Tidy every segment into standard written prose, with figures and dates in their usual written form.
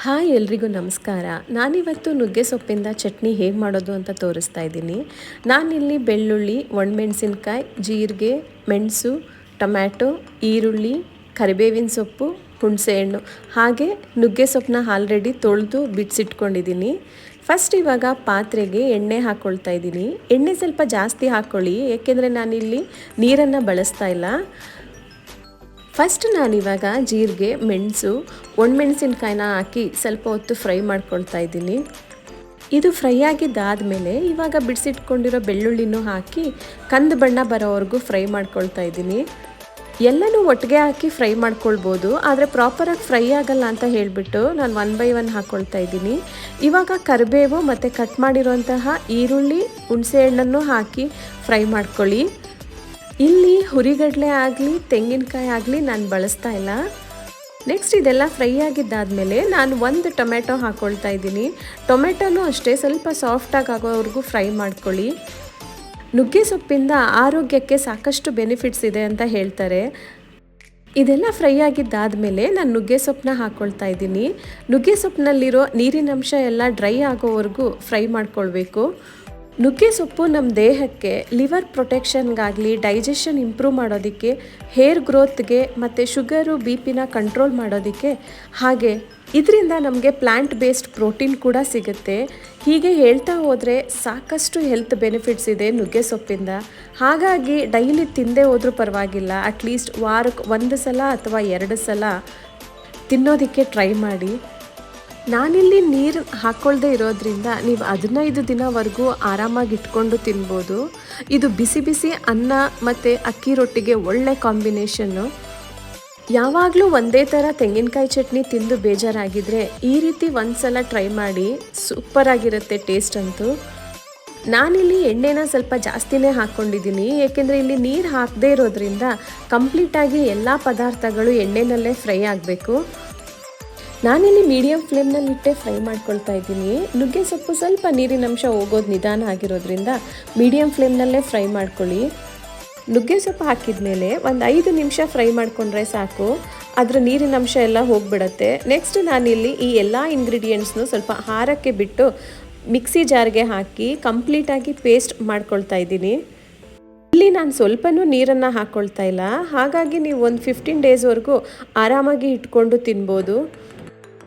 Hi ಎಲ್ರಿಗೂ ನಮಸ್ಕಾರ. ನಾನಿವತ್ತು ನುಗ್ಗೆ ಸೊಪ್ಪಿಂದ ಚಟ್ನಿ ಹೇಗೆ ಮಾಡೋದು ಅಂತ ತೋರಿಸ್ತಾ ಇದ್ದೀನಿ. ನಾನಿಲ್ಲಿ ಬೆಳ್ಳುಳ್ಳಿ, ಒಣಮೆಣಸಿನ್ಕಾಯಿ, ಜೀರಿಗೆ, ಮೆಣಸು, ಟೊಮ್ಯಾಟೊ, ಈರುಳ್ಳಿ, ಕರಿಬೇವಿನ ಸೊಪ್ಪು, ಹುಣಸೆಹಣ್ಣು ಹಾಗೆ ನುಗ್ಗೆ ಸೊಪ್ಪನ್ನ ಆಲ್ರೆಡಿ ತೊಳೆದು ಬಿಡಿಸಿಟ್ಕೊಂಡಿದ್ದೀನಿ. ಫಸ್ಟ್ ಇವಾಗ ಪಾತ್ರೆಗೆ ಎಣ್ಣೆ ಹಾಕ್ಕೊಳ್ತಾ ಇದ್ದೀನಿ. ಎಣ್ಣೆ ಸ್ವಲ್ಪ ಜಾಸ್ತಿ ಹಾಕ್ಕೊಳ್ಳಿ, ಏಕೆಂದರೆ ನಾನಿಲ್ಲಿ ನೀರನ್ನು ಬಳಸ್ತಾ ಇಲ್ಲ. ಫಸ್ಟ್ ನಾನಿವಾಗ ಜೀರಿಗೆ, ಮೆಣಸು, ಒಣಮೆಣಸಿನ್ಕಾಯಿನ ಹಾಕಿ ಸ್ವಲ್ಪ ಹೊತ್ತು ಫ್ರೈ ಮಾಡ್ಕೊಳ್ತಾ ಇದ್ದೀನಿ. ಇದು ಫ್ರೈ ಆಗಿದ್ದಾದಮೇಲೆ ಇವಾಗ ಬಿಡಿಸಿಟ್ಕೊಂಡಿರೋ ಬೆಳ್ಳುಳ್ಳಿನೂ ಹಾಕಿ ಕಂದು ಬಣ್ಣ ಬರೋವರೆಗೂ ಫ್ರೈ ಮಾಡ್ಕೊಳ್ತಾ ಇದ್ದೀನಿ. ಎಲ್ಲನೂ ಒಟ್ಟಿಗೆ ಹಾಕಿ ಫ್ರೈ ಮಾಡ್ಕೊಳ್ಬೋದು, ಆದರೆ ಪ್ರಾಪರಾಗಿ ಫ್ರೈ ಆಗಲ್ಲ ಅಂತ ಹೇಳಿಬಿಟ್ಟು ನಾನು 1 by 1 ಹಾಕ್ಕೊಳ್ತಾ ಇದ್ದೀನಿ. ಇವಾಗ ಕರಿಬೇವು ಮತ್ತು ಕಟ್ ಮಾಡಿರೋಂತಹ ಈರುಳ್ಳಿ, ಹುಣಸೆಹಣ್ಣನ್ನು ಹಾಕಿ ಫ್ರೈ ಮಾಡ್ಕೊಳ್ಳಿ. ಇಲ್ಲಿ ಹುರಿಗಡಲೆ ಆಗಲಿ ತೆಂಗಿನಕಾಯಿ ಆಗಲಿ ನಾನು ಬಳಸ್ತಾ ಇಲ್ಲ. ನೆಕ್ಸ್ಟ್ ಇದೆಲ್ಲ ಫ್ರೈ ಆಗಿದ್ದಾದಮೇಲೆ ನಾನು 1 ಟೊಮೆಟೊ ಹಾಕ್ಕೊಳ್ತಾ ಇದ್ದೀನಿ. ಟೊಮೆಟೊನೂ ಅಷ್ಟೇ ಸ್ವಲ್ಪ ಸಾಫ್ಟಾಗಿ ಆಗೋವರೆಗೂ ಫ್ರೈ ಮಾಡ್ಕೊಳ್ಳಿ. ನುಗ್ಗೆ ಸೊಪ್ಪಿಂದ ಆರೋಗ್ಯಕ್ಕೆ ಸಾಕಷ್ಟು ಬೆನಿಫಿಟ್ಸ್ ಇದೆ ಅಂತ ಹೇಳ್ತಾರೆ. ಇದೆಲ್ಲ ಫ್ರೈ ಆಗಿದ್ದಾದಮೇಲೆ ನಾನು ನುಗ್ಗೆ ಸೊಪ್ಪನ್ನ ಹಾಕ್ಕೊಳ್ತಾ ಇದ್ದೀನಿ. ನುಗ್ಗೆ ಸೊಪ್ಪಿನಲ್ಲಿರೋ ನೀರಿನಂಶ ಎಲ್ಲ ಡ್ರೈ ಆಗೋವರೆಗೂ ಫ್ರೈ ಮಾಡ್ಕೊಳ್ಬೇಕು. ನುಗ್ಗೆ ಸೊಪ್ಪು ನಮ್ಮ ದೇಹಕ್ಕೆ ಲಿವರ್ ಪ್ರೊಟೆಕ್ಷನ್ಗಾಗಲಿ, ಡೈಜೆಷನ್ ಇಂಪ್ರೂವ್ ಮಾಡೋದಕ್ಕೆ, ಹೇರ್ ಗ್ರೋತ್ಗೆ ಮತ್ತು ಶುಗರು BP ಕಂಟ್ರೋಲ್ ಮಾಡೋದಕ್ಕೆ, ಹಾಗೆ ಇದರಿಂದ ನಮಗೆ ಪ್ಲ್ಯಾಂಟ್ ಬೇಸ್ಡ್ ಪ್ರೋಟೀನ್ ಕೂಡ ಸಿಗುತ್ತೆ. ಹೀಗೆ ಹೇಳ್ತಾ ಹೋದರೆ ಸಾಕಷ್ಟು ಹೆಲ್ತ್ ಬೆನಿಫಿಟ್ಸ್ ಇದೆ ನುಗ್ಗೆ ಸೊಪ್ಪಿಂದ. ಹಾಗಾಗಿ ಡೈಲಿ ತಿಂದೇ ಹೋದ್ರೂ ಪರವಾಗಿಲ್ಲ, ಅಟ್ಲೀಸ್ಟ್ ವಾರಕ್ಕೆ 1 ಸಲ ಅಥವಾ 2 ಸಲ ತಿನ್ನೋದಕ್ಕೆ ಟ್ರೈ ಮಾಡಿ. ನಾನಿಲ್ಲಿ ನೀರು ಹಾಕ್ಕೊಳ್ದೇ ಇರೋದ್ರಿಂದ ನೀವು 15 ದಿನವರೆಗೂ ಆರಾಮಾಗಿ ಇಟ್ಕೊಂಡು ತಿನ್ಬೋದು. ಇದು ಬಿಸಿ ಬಿಸಿ ಅನ್ನ ಮತ್ತು ಅಕ್ಕಿ ರೊಟ್ಟಿಗೆ ಒಳ್ಳೆ ಕಾಂಬಿನೇಷನ್ನು. ಯಾವಾಗಲೂ ಒಂದೇ ಥರ ತೆಂಗಿನಕಾಯಿ ಚಟ್ನಿ ತಿಂದು ಬೇಜಾರಾಗಿದ್ದರೆ ಈ ರೀತಿ 1 ಸಲ ಟ್ರೈ ಮಾಡಿ, ಸೂಪರಾಗಿರುತ್ತೆ ಟೇಸ್ಟ್ ಅಂತೂ. ನಾನಿಲ್ಲಿ ಎಣ್ಣೆನ ಸ್ವಲ್ಪ ಜಾಸ್ತಿನೇ ಹಾಕ್ಕೊಂಡಿದ್ದೀನಿ, ಏಕೆಂದರೆ ಇಲ್ಲಿ ನೀರು ಹಾಕದೇ ಇರೋದ್ರಿಂದ ಕಂಪ್ಲೀಟಾಗಿ ಎಲ್ಲ ಪದಾರ್ಥಗಳು ಎಣ್ಣೆನಲ್ಲೇ ಫ್ರೈ ಆಗಬೇಕು. ನಾನಿಲ್ಲಿ ಮೀಡಿಯಮ್ ಫ್ಲೇಮ್ನಲ್ಲಿಟ್ಟೆ ಫ್ರೈ ಮಾಡ್ಕೊಳ್ತಾ ಇದ್ದೀನಿ. ನುಗ್ಗೆ ಸೊಪ್ಪು ಸ್ವಲ್ಪ ನೀರಿನಂಶ ಹೋಗೋದು ನಿಧಾನ ಆಗಿರೋದ್ರಿಂದ ಮೀಡಿಯಮ್ ಫ್ಲೇಮ್ನಲ್ಲೇ ಫ್ರೈ ಮಾಡ್ಕೊಳ್ಳಿ. ನುಗ್ಗೆ ಸೊಪ್ಪು ಹಾಕಿದ ಮೇಲೆ ಒಂದು 5 ನಿಮಿಷ ಫ್ರೈ ಮಾಡಿಕೊಂಡ್ರೆ ಸಾಕು, ಅದರ ನೀರಿನಂಶ ಎಲ್ಲ ಹೋಗಿಬಿಡತ್ತೆ. ನೆಕ್ಸ್ಟ್ ನಾನಿಲ್ಲಿ ಈ ಎಲ್ಲ ಇಂಗ್ರೀಡಿಯೆಂಟ್ಸ್ನು ಸ್ವಲ್ಪ ಹಾರಕ್ಕೆ ಬಿಟ್ಟು ಮಿಕ್ಸಿ ಜಾರ್ಗೆ ಹಾಕಿ ಕಂಪ್ಲೀಟಾಗಿ ಪೇಸ್ಟ್ ಮಾಡ್ಕೊಳ್ತಾ ಇದ್ದೀನಿ. ಇಲ್ಲಿ ನಾನು ಸ್ವಲ್ಪನೂ ನೀರನ್ನು ಹಾಕ್ಕೊಳ್ತಾ ಇಲ್ಲ, ಹಾಗಾಗಿ ನೀವು ಒಂದು 15 ಡೇಸ್ವರೆಗೂ ಆರಾಮಾಗಿ ಇಟ್ಕೊಂಡು ತಿನ್ಬೋದು.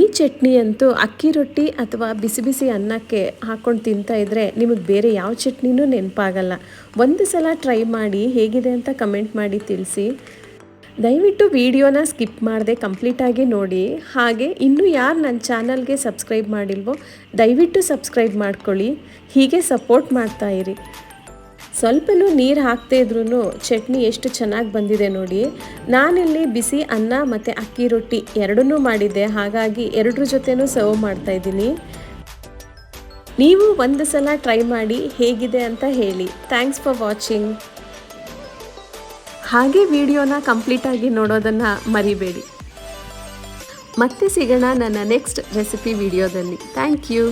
ಈ ಚಟ್ನಿ ಅಂತೂ ಅಕ್ಕಿ ರೊಟ್ಟಿ ಅಥವಾ ಬಿಸಿ ಬಿಸಿ ಅನ್ನಕ್ಕೆ ಹಾಕ್ಕೊಂಡು ತಿಂತಾ ಇದ್ದರೆ ನಿಮಗೆ ಬೇರೆ ಯಾವ ಚಟ್ನಿನೂ ನೆನಪಾಗಲ್ಲ. 1 ಸಲ ಟ್ರೈ ಮಾಡಿ, ಹೇಗಿದೆ ಅಂತ ಕಮೆಂಟ್ ಮಾಡಿ ತಿಳಿಸಿ. ದಯವಿಟ್ಟು ವಿಡಿಯೋನ ಸ್ಕಿಪ್ ಮಾಡದೆ ಕಂಪ್ಲೀಟಾಗಿ ನೋಡಿ. ಹಾಗೆ ಇನ್ನೂ ಯಾರು ನನ್ನ ಚಾನಲ್ಗೆ ಸಬ್ಸ್ಕ್ರೈಬ್ ಮಾಡಿಲ್ವೋ ದಯವಿಟ್ಟು ಸಬ್ಸ್ಕ್ರೈಬ್ ಮಾಡ್ಕೊಳ್ಳಿ. ಹೀಗೆ ಸಪೋರ್ಟ್ ಮಾಡ್ತಾಯಿರಿ. ಸ್ವಲ್ಪನೂ ನೀರು ಹಾಕ್ತಾ ಇದ್ರೂ ಚಟ್ನಿ ಎಷ್ಟು ಚೆನ್ನಾಗಿ ಬಂದಿದೆ ನೋಡಿ. ನಾನಿಲ್ಲಿ ಬಿಸಿ ಅನ್ನ ಮತ್ತು ಅಕ್ಕಿ ರೊಟ್ಟಿ ಎರಡನ್ನೂ ಮಾಡಿದ್ದೆ, ಹಾಗಾಗಿ ಎರಡರ ಜೊತೆನೂ ಸರ್ವ್ ಮಾಡ್ತಾಯಿದ್ದೀನಿ. ನೀವು 1 ಸಲ ಟ್ರೈ ಮಾಡಿ ಹೇಗಿದೆ ಅಂತ ಹೇಳಿ. Thanks for watching. ಹಾಗೆ ವಿಡಿಯೋನ ಕಂಪ್ಲೀಟಾಗಿ ನೋಡೋದನ್ನು ಮರಿಬೇಡಿ. ಮತ್ತೆ ಸಿಗೋಣ ನನ್ನ ನೆಕ್ಸ್ಟ್ ರೆಸಿಪಿ ವಿಡಿಯೋದಲ್ಲಿ. Thank you.